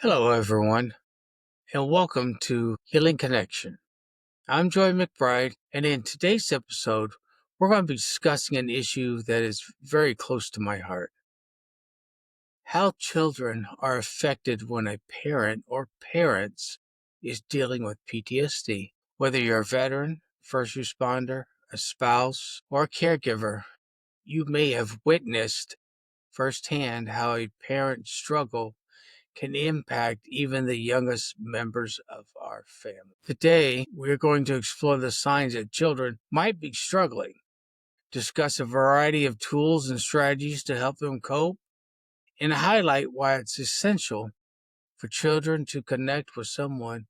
Hello, everyone, and welcome to Healing Connection. I'm Joy McBride, and in today's episode, we're going to be discussing an issue that is very close to my heart. How children are affected when a parent or parents is dealing with PTSD. Whether you're a veteran, first responder, a spouse, or a caregiver, you may have witnessed firsthand how a parent's struggle can impact even the youngest members of our family. Today, we're going to explore the signs that children might be struggling, discuss a variety of tools and strategies to help them cope, and highlight why it's essential for children to connect with someone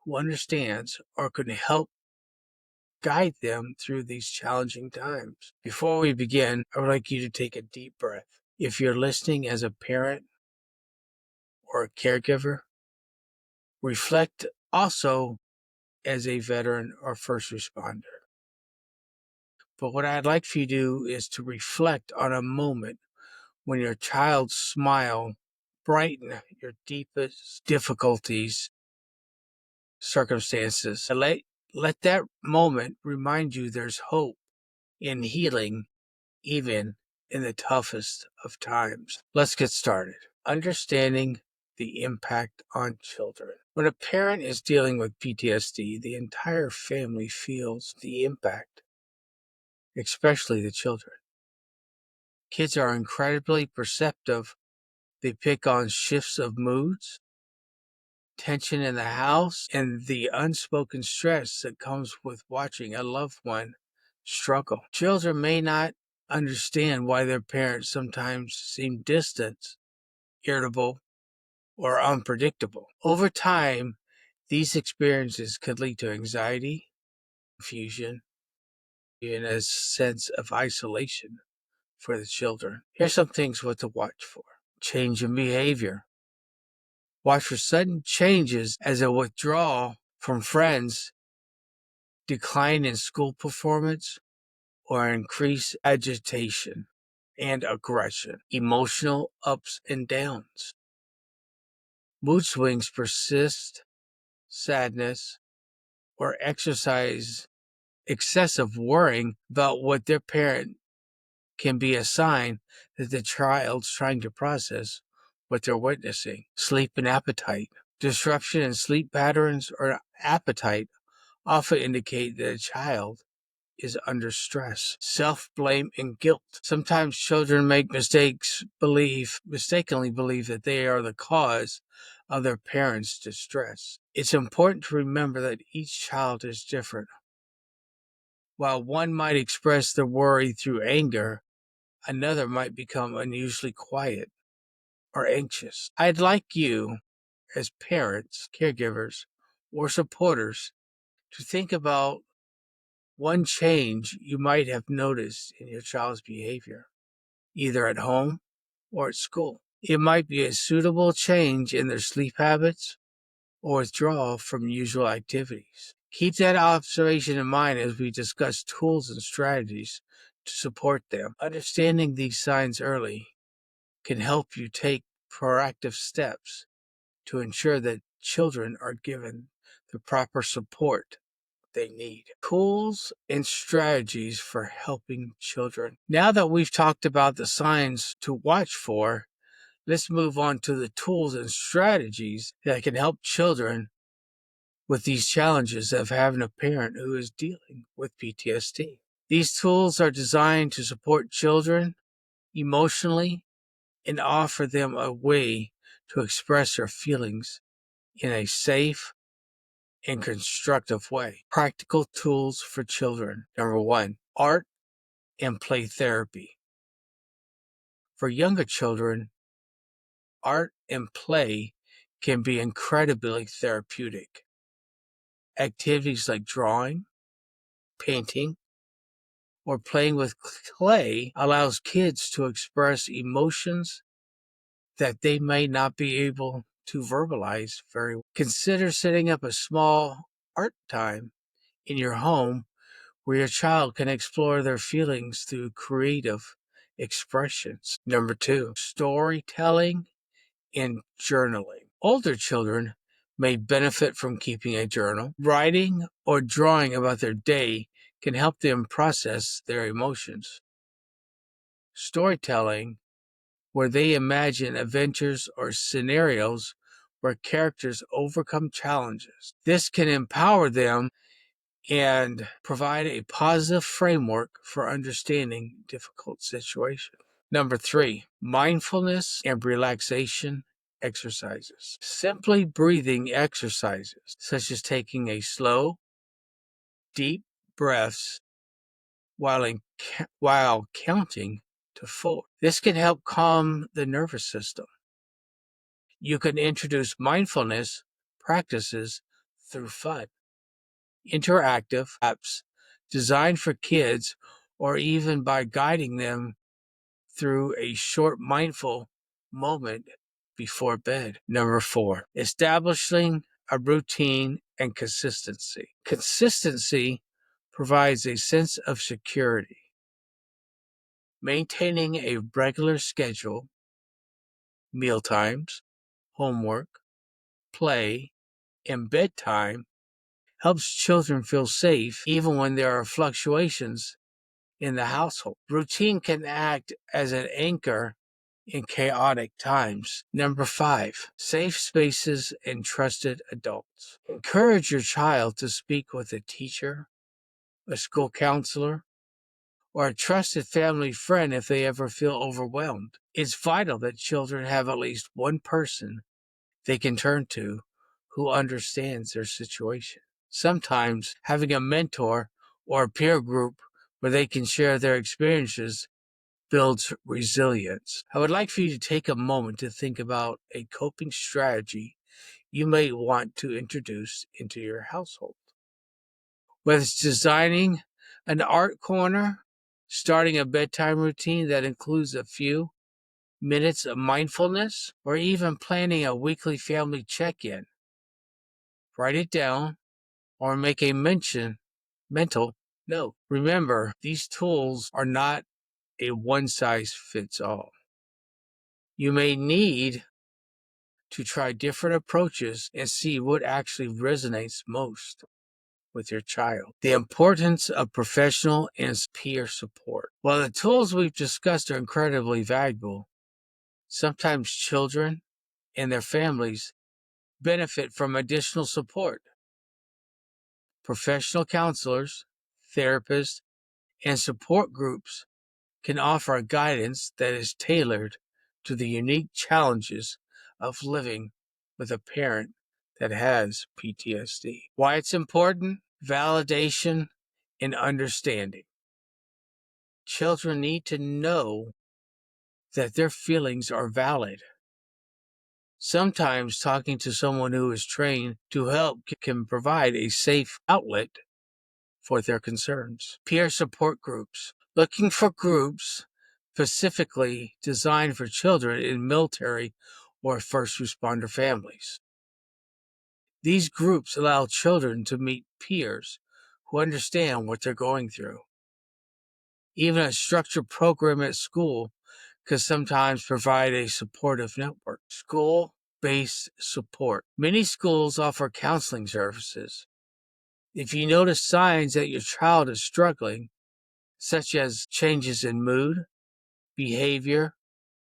who understands or can help guide them through these challenging times. Before we begin, I would like you to take a deep breath. If you're listening as a parent or a caregiver, reflect also as a veteran or first responder. But what I'd like for you to do is to reflect on a moment when your child's smile brightened your deepest difficulties, circumstances. Let that moment remind you there's hope in healing, even in the toughest of times. Let's get started. Understanding the impact on children. When a parent is dealing with PTSD, the entire family feels the impact, especially the children. Kids are incredibly perceptive. They pick on shifts of moods, tension in the house, and the unspoken stress that comes with watching a loved one struggle. Children may not understand why their parents sometimes seem distant, irritable, or unpredictable. Over time, these experiences could lead to anxiety, confusion, and a sense of isolation for the children. Here's some things what to watch for. Change in behavior. Watch for sudden changes as a withdrawal from friends, decline in school performance, or increased agitation and aggression. Emotional ups and downs. Mood swings persist, sadness, or exercise excessive worrying about what their parent can be a sign that the child's trying to process what they're witnessing. Sleep and appetite. Disruption in sleep patterns or appetite often indicate that a child is under stress. Self-blame and guilt. Sometimes children make mistakenly believe that they are the cause of their parents' distress. It's important to remember that each child is different. While one might express their worry through anger, another might become unusually quiet or anxious. I'd like you, as parents, caregivers, or supporters, to think about one change you might have noticed in your child's behavior, either at home or at school. It might be a suitable change in their sleep habits or withdrawal from usual activities. Keep that observation in mind as we discuss tools and strategies to support them. Understanding these signs early can help you take proactive steps to ensure that children are given the proper support they need. Tools and strategies for helping children. Now that we've talked about the signs to watch for, let's move on to the tools and strategies that can help children with these challenges of having a parent who is dealing with PTSD. These tools are designed to support children emotionally and offer them a way to express their feelings in a safe and constructive way. Practical tools for children. Number one, art and play therapy. For younger children, art and play can be incredibly therapeutic. Activities like drawing, painting, or playing with clay allows kids to express emotions that they may not be able to verbalize very well. Consider setting up a small art time in your home where your child can explore their feelings through creative expressions. Number two, storytelling and journaling. Older children may benefit from keeping a journal. Writing or drawing about their day can help them process their emotions. Storytelling, where they imagine adventures or scenarios where characters overcome challenges. This can empower them and provide a positive framework for understanding difficult situations. Number 3, mindfulness and relaxation exercises. Simply breathing exercises, such as taking a slow, deep breaths while counting to 4. This can help calm the nervous system. You can introduce mindfulness practices through fun, interactive apps designed for kids, or even by guiding them through a short mindful moment before bed. Number 4, establishing a routine and consistency. Consistency provides a sense of security. Maintaining a regular schedule, meal times, homework, play, and bedtime helps children feel safe even when there are fluctuations in the household. Routine can act as an anchor in chaotic times. Number 5, safe spaces and trusted adults. Encourage your child to speak with a teacher, a school counselor, or a trusted family friend if they ever feel overwhelmed. It's vital that children have at least one person they can turn to who understands their situation. Sometimes having a mentor or a peer group where they can share their experiences builds resilience. I would like for you to take a moment to think about a coping strategy you may want to introduce into your household. Whether it's designing an art corner, starting a bedtime routine that includes a few minutes of mindfulness, or even planning a weekly family check-in. Write it down or make a mental note. Remember, these tools are not a one-size-fits-all. You may need to try different approaches and see what actually resonates most with your child. The importance of professional and peer support. While the tools we've discussed are incredibly valuable, sometimes children and their families benefit from additional support. Professional counselors, therapists, and support groups can offer guidance that is tailored to the unique challenges of living with a parent that has PTSD. Why it's important? Validation and understanding. Children need to know that their feelings are valid. Sometimes talking to someone who is trained to help can provide a safe outlet for their concerns. Peer support groups. Looking for groups specifically designed for children in military or first responder families. These groups allow children to meet peers who understand what they're going through. Even a structured program at school can sometimes provide a supportive network. School-based support. Many schools offer counseling services. If you notice signs that your child is struggling, such as changes in mood, behavior,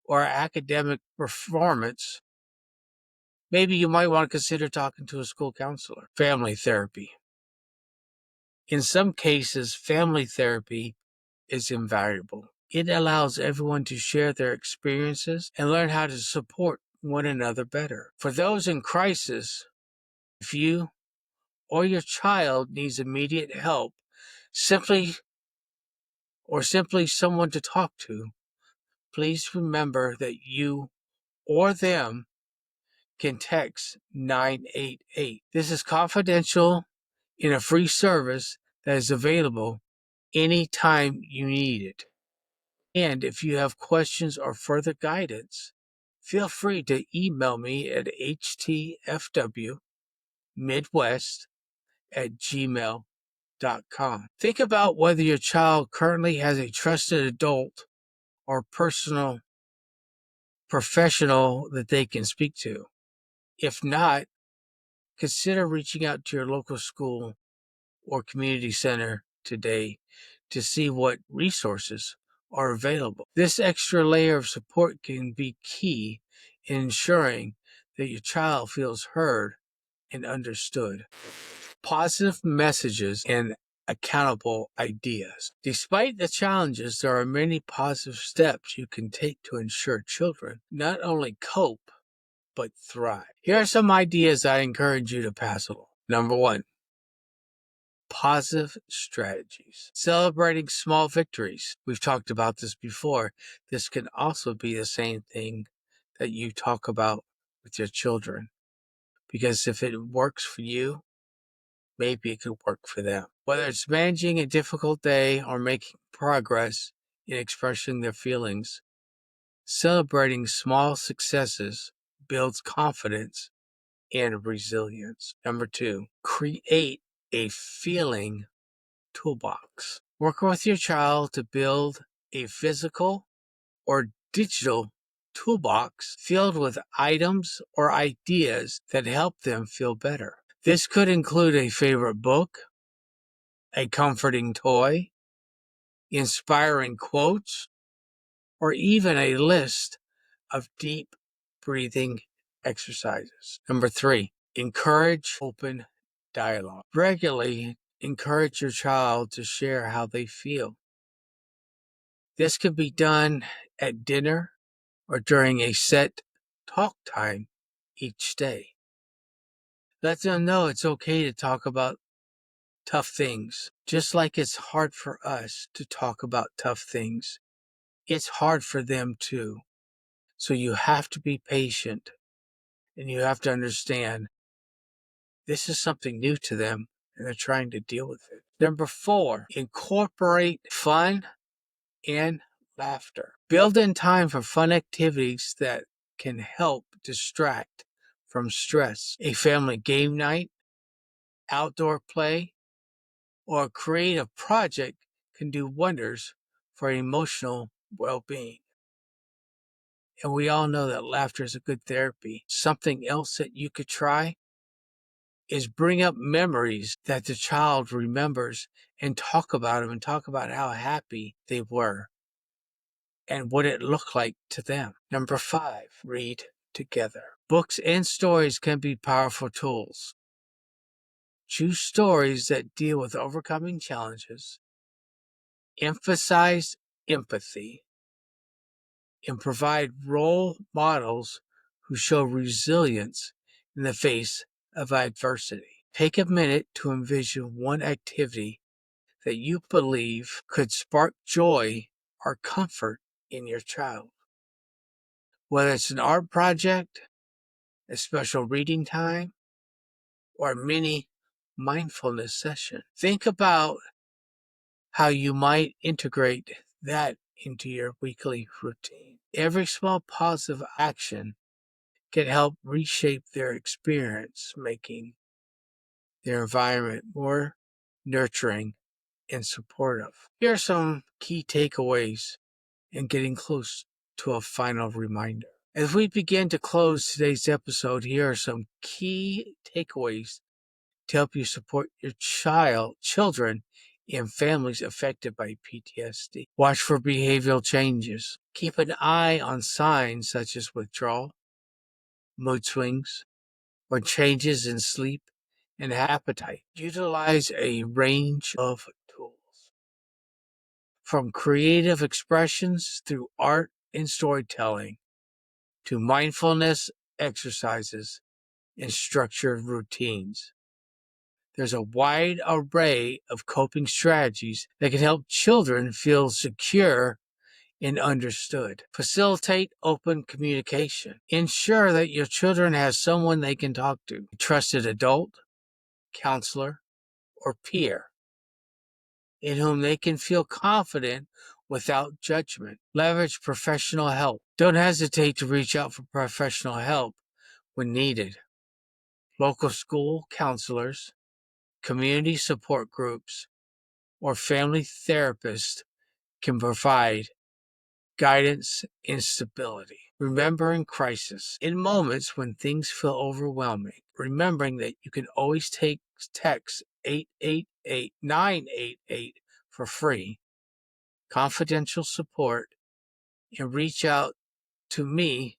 or academic performance, maybe you might want to consider talking to a school counselor. Family therapy. In some cases, family therapy is invaluable. It allows everyone to share their experiences and learn how to support one another better. For those in crisis, if you or your child needs immediate help, simply someone to talk to, please remember that you or them can text 988. This is confidential in a free service that is available anytime you need it. And if you have questions or further guidance, feel free to email me at htfwmidwest@gmail.com. Think about whether your child currently has a trusted adult or professional that they can speak to. If not, consider reaching out to your local school or community center today to see what resources are available. This extra layer of support can be key in ensuring that your child feels heard and understood. Positive messages and accountable ideas. Despite the challenges, there are many positive steps you can take to ensure children not only cope, but thrive. Here are some ideas I encourage you to pass along. Number one, positive strategies. Celebrating small victories. We've talked about this before. This can also be the same thing that you talk about with your children. Because if it works for you, maybe it could work for them. Whether it's managing a difficult day or making progress in expressing their feelings, celebrating small successes builds confidence and resilience. Number two, create a feeling toolbox. Work with your child to build a physical or digital toolbox filled with items or ideas that help them feel better. This could include a favorite book, a comforting toy, inspiring quotes, or even a list of deep breathing exercises. Number three, encourage open dialogue. Regularly encourage your child to share how they feel. This could be done at dinner or during a set talk time each day. Let them know it's okay to talk about tough things. Just like it's hard for us to talk about tough things, it's hard for them too. So you have to be patient and you have to understand this is something new to them and they're trying to deal with it. Number four, incorporate fun and laughter. Build in time for fun activities that can help distract from stress. A family game night, outdoor play, or a creative project can do wonders for emotional well-being. And we all know that laughter is a good therapy. Something else that you could try is bring up memories that the child remembers and talk about them and talk about how happy they were and what it looked like to them. Number five, read together. Books and stories can be powerful tools. Choose stories that deal with overcoming challenges, emphasize empathy, and provide role models who show resilience in the face of adversity. Take a minute to envision one activity that you believe could spark joy or comfort in your child. Whether it's an art project, a special reading time, or a mini mindfulness session. Think about how you might integrate that into your weekly routine. Every small positive action can help reshape their experience, making their environment more nurturing and supportive. Here are some key takeaways and getting close to a final reminder. As we begin to close today's episode, here are some key takeaways to help you support your children and families affected by PTSD. Watch for behavioral changes. Keep an eye on signs such as withdrawal, mood swings, or changes in sleep and appetite. Utilize a range of tools, from creative expressions through art and storytelling to mindfulness exercises and structured routines. There's a wide array of coping strategies that can help children feel secure and understood. Facilitate open communication. Ensure that your children have someone they can talk to, a trusted adult, counselor, or peer, in whom they can feel confident without judgment. Leverage professional help. Don't hesitate to reach out for professional help when needed. Local school counselors, community support groups, or family therapists can provide guidance and stability. Remember in crisis, in moments when things feel overwhelming, remembering that you can always text 888-988 for free, confidential support, and reach out to me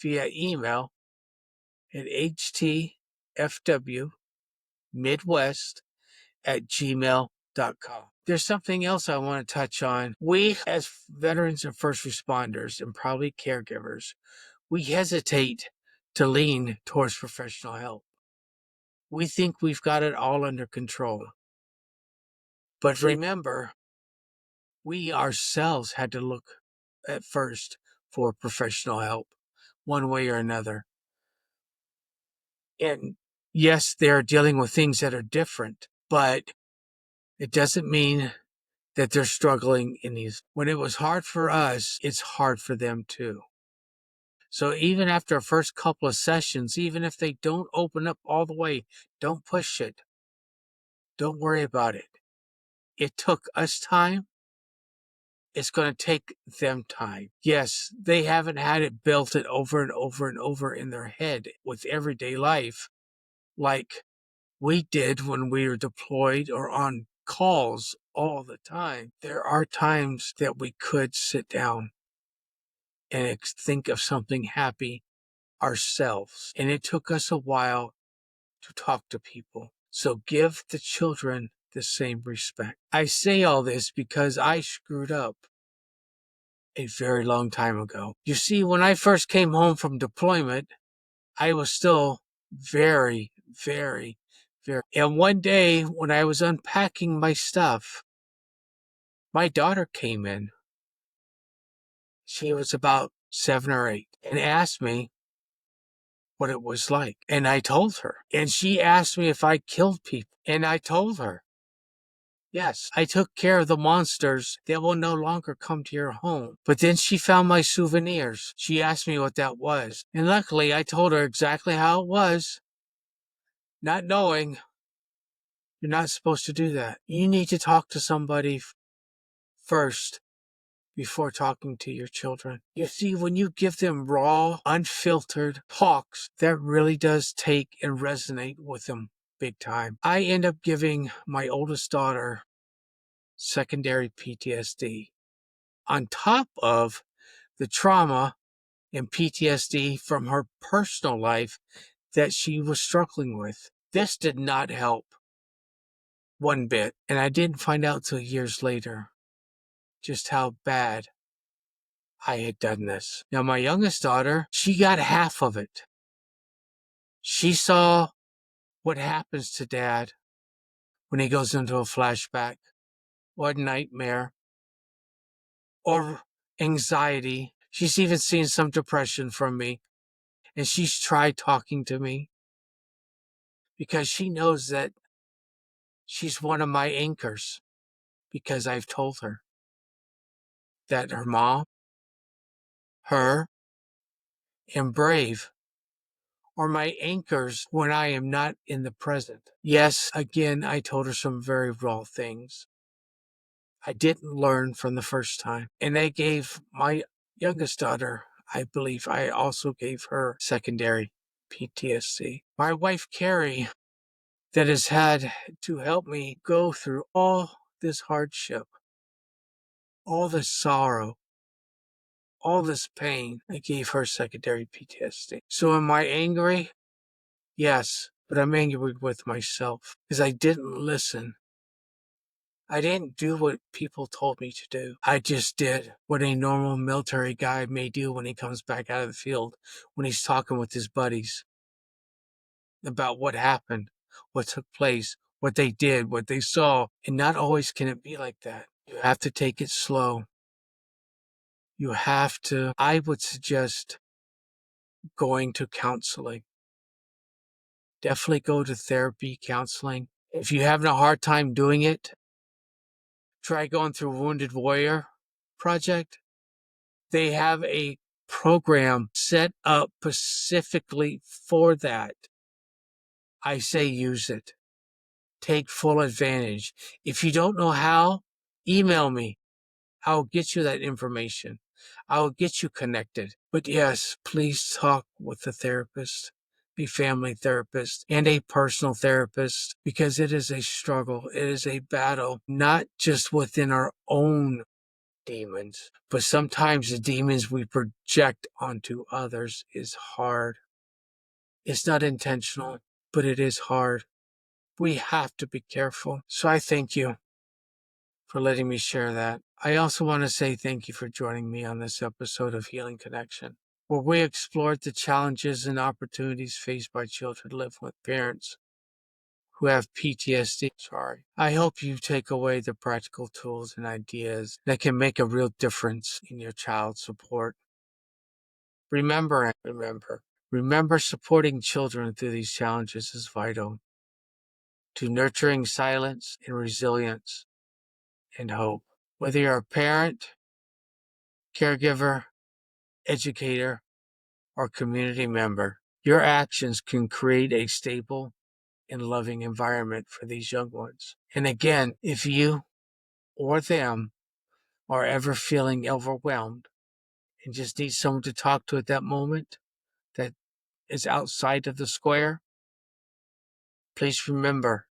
via email at htfwmidwest@gmail.com. There's something else I want to touch on. We, as veterans and first responders and probably caregivers, we hesitate to lean towards professional help. We think we've got it all under control. But remember, we ourselves had to look at first for professional help, one way or another. And yes, they're dealing with things that are different, but it doesn't mean that they're struggling in these. When it was hard for us, it's hard for them too. So even after a first couple of sessions, even if they don't open up all the way, don't push it. Don't worry about it. It took us time. It's going to take them time. Yes, they haven't had it built it over and over and over in their head with everyday life like we did when we were deployed or on calls all the time. There are times that we could sit down and think of something happy ourselves. And it took us a while to talk to people. So give the children the same respect. I say all this because I screwed up a very long time ago. You see, when I first came home from deployment, I was still very, very, very. And one day when I was unpacking my stuff, my daughter came in. She was about 7 or 8 and asked me what it was like. And I told her. And she asked me if I killed people. And I told her, yes, I took care of the monsters that will no longer come to your home. But then she found my souvenirs. She asked me what that was. And luckily, I told her exactly how it was, not knowing you're not supposed to do that. You need to talk to somebody first before talking to your children. You see, when you give them raw, unfiltered talks, that really does take and resonate with them big time. I end up giving my oldest daughter secondary PTSD on top of the trauma and PTSD from her personal life that she was struggling with. This did not help one bit, and I didn't find out till years later just how bad I had done this. Now, my youngest daughter, she got half of it. She saw what happens to dad when he goes into a flashback or a nightmare or anxiety. She's even seen some depression from me. And she's tried talking to me because she knows that she's one of my anchors because I've told her that her mom, her, and Brave are my anchors when I am not in the present. Yes, again, I told her some very raw things I didn't learn from the first time. And I gave my youngest daughter, I believe I also gave her secondary PTSD. My wife, Carrie, that has had to help me go through all this hardship, all this sorrow, all this pain. I gave her secondary PTSD. So am I angry? Yes, but I'm angry with myself because I didn't listen. I didn't do what people told me to do. I just did what a normal military guy may do when he comes back out of the field, when he's talking with his buddies about what happened, what took place, what they did, what they saw. And not always can it be like that. You have to take it slow. You have to, I would suggest going to counseling. Definitely go to therapy, counseling. If you're having a hard time doing it, try going through Wounded Warrior Project. They have a program set up specifically for that. I say use it. Take full advantage. If you don't know how, email me. I'll get you that information. I will get you connected. But yes, please talk with a therapist, a family therapist, and a personal therapist, because it is a struggle. It is a battle, not just within our own demons, but sometimes the demons we project onto others is hard. It's not intentional, but it is hard. We have to be careful. So I thank you for letting me share that. I also want to say thank you for joining me on this episode of Healing Connection, where we explored the challenges and opportunities faced by children living with parents who have PTSD. I hope you take away the practical tools and ideas that can make a real difference in your child's support. Remember, supporting children through these challenges is vital to nurturing silence and resilience and hope. Whether you're a parent, caregiver, educator, or community member, your actions can create a stable and loving environment for these young ones. And again, if you or them are ever feeling overwhelmed and just need someone to talk to at that moment that is outside of the square, please remember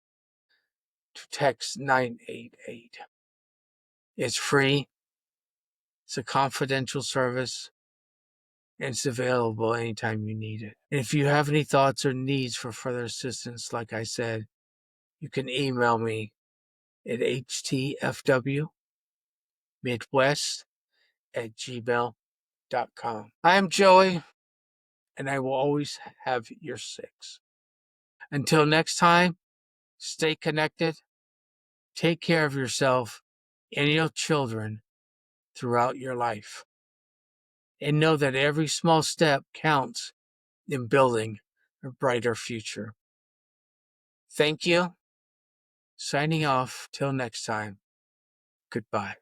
to text 988. It's free, it's a confidential service, and it's available anytime you need it. And if you have any thoughts or needs for further assistance, like I said, you can email me at htfwmidwest@gmail.com. I am Joey, and I will always have your six. Until next time, stay connected, take care of yourself and your children throughout your life, and know that every small step counts in building a brighter future. Thank you. Signing off till next time. Goodbye.